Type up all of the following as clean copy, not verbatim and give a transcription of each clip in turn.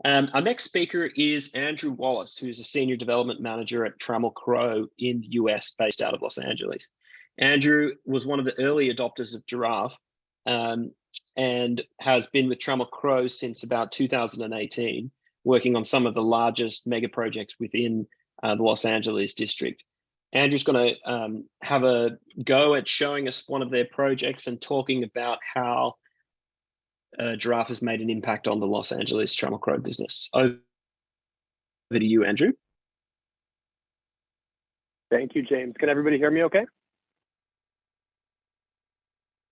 Our next speaker is Andrew Wallace, who's a senior development manager at Trammell Crow in the US, based out of Los Angeles. Andrew was one of the early adopters of Giraffe and has been with Trammell Crow since about 2018, working on some of the largest mega projects within the Los Angeles district. Andrew's going to have a go at showing us one of their projects and talking about how Giraffe has made an impact on the Los Angeles Trammell Crow business. Over to you, Andrew. Thank you, James. Can everybody hear me okay?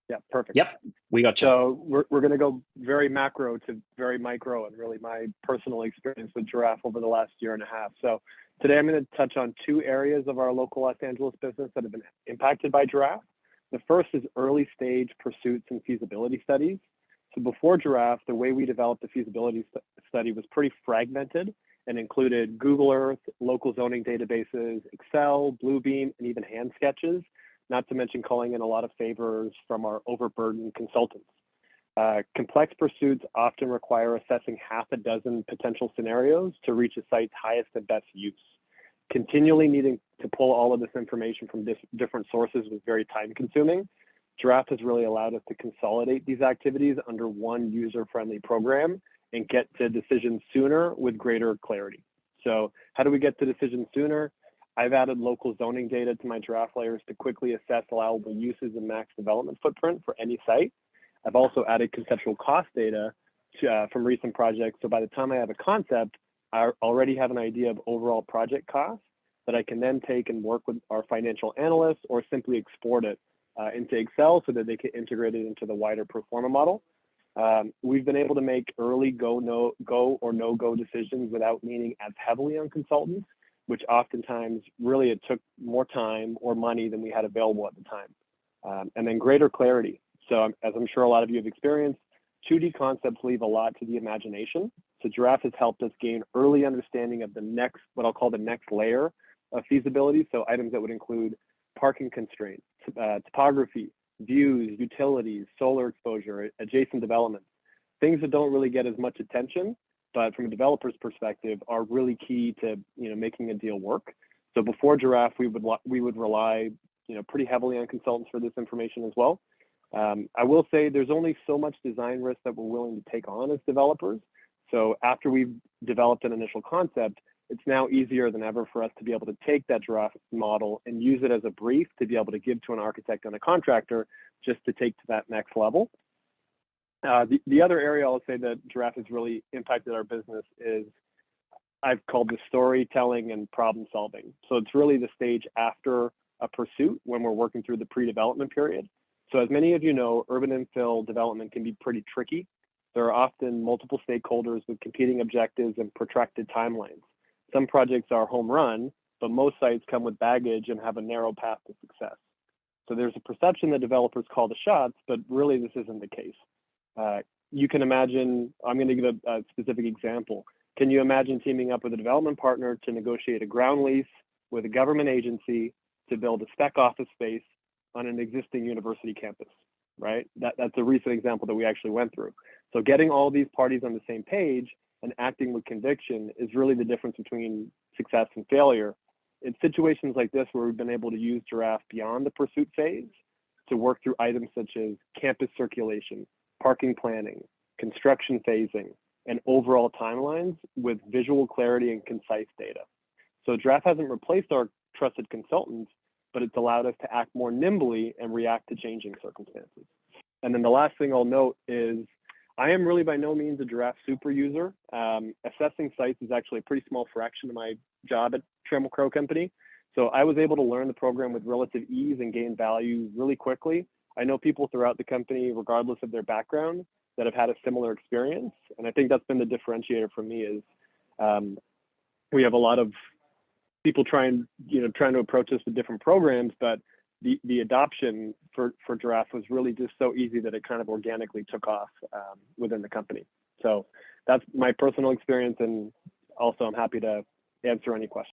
Yeah, perfect. Yep, we got you. So we're going to go very macro to very micro, and really my personal experience with Giraffe over the last year and a half. So today I'm going to touch on two areas of our local Los Angeles business that have been impacted by Giraffe. The first is early stage pursuits and feasibility studies. So before Giraffe, the way we developed the feasibility study was pretty fragmented and included Google Earth, local zoning databases, Excel, Bluebeam, and even hand sketches, not to mention calling in a lot of favors from our overburdened consultants. Complex pursuits often require assessing half a dozen potential scenarios to reach a site's highest and best use. Continually needing to pull all of this information from different sources was very time consuming. Giraffe has really allowed us to consolidate these activities under one user-friendly program and get to decisions sooner with greater clarity. So how do we get to decisions sooner? I've added local zoning data to my Giraffe layers to quickly assess allowable uses and max development footprint for any site. I've also added conceptual cost data from recent projects. So by the time I have a concept, I already have an idea of overall project costs that I can then take and work with our financial analysts or simply export it into Excel so that they can integrate it into the wider pro forma model. We've been able to make early go or no-go decisions without leaning as heavily on consultants, which oftentimes really it took more time or money than we had available at the time. And then greater clarity. So as I'm sure a lot of you have experienced, 2D concepts leave a lot to the imagination. So Giraffe has helped us gain early understanding of the next, what I'll call the next layer of feasibility. So items that would include parking constraints, topography, views, utilities, solar exposure, adjacent developments, things that don't really get as much attention, but from a developer's perspective are really key to making a deal work. So before Giraffe, we would rely pretty heavily on consultants for this information as well. I will say there's only so much design risk that we're willing to take on as developers. So after we've developed an initial concept, it's now easier than ever for us to be able to take that Giraffe model and use it as a brief to be able to give to an architect and a contractor just to take to that next level. The other area I'll say that Giraffe has really impacted our business is I've called the storytelling and problem solving. So it's really the stage after a pursuit when we're working through the pre-development period. So as many of you know, urban infill development can be pretty tricky. There are often multiple stakeholders with competing objectives and protracted timelines. Some projects are home run, but most sites come with baggage and have a narrow path to success. So there's a perception that developers call the shots, but really this isn't the case. You can imagine, I'm going to give a specific example. Can you imagine teaming up with a development partner to negotiate a ground lease with a government agency to build a spec office space on an existing university campus, right? That's a recent example that we actually went through. So getting all these parties on the same page and acting with conviction is really the difference between success and failure. In situations like this where we've been able to use Giraffe beyond the pursuit phase to work through items such as campus circulation, parking planning, construction phasing, and overall timelines with visual clarity and concise data. So Giraffe hasn't replaced our trusted consultants, but it's allowed us to act more nimbly and react to changing circumstances. And then the last thing I'll note is I am really by no means a Giraffe super user. Assessing sites is actually a pretty small fraction of my job at Trammell Crow Company. So I was able to learn the program with relative ease and gain value really quickly. I know people throughout the company, regardless of their background, that have had a similar experience. And I think that's been the differentiator for me is we have a lot of people trying to approach us with different programs, but the adoption for Giraffe was really just so easy that it kind of organically took off within the company. So that's my personal experience, and also I'm happy to answer any questions.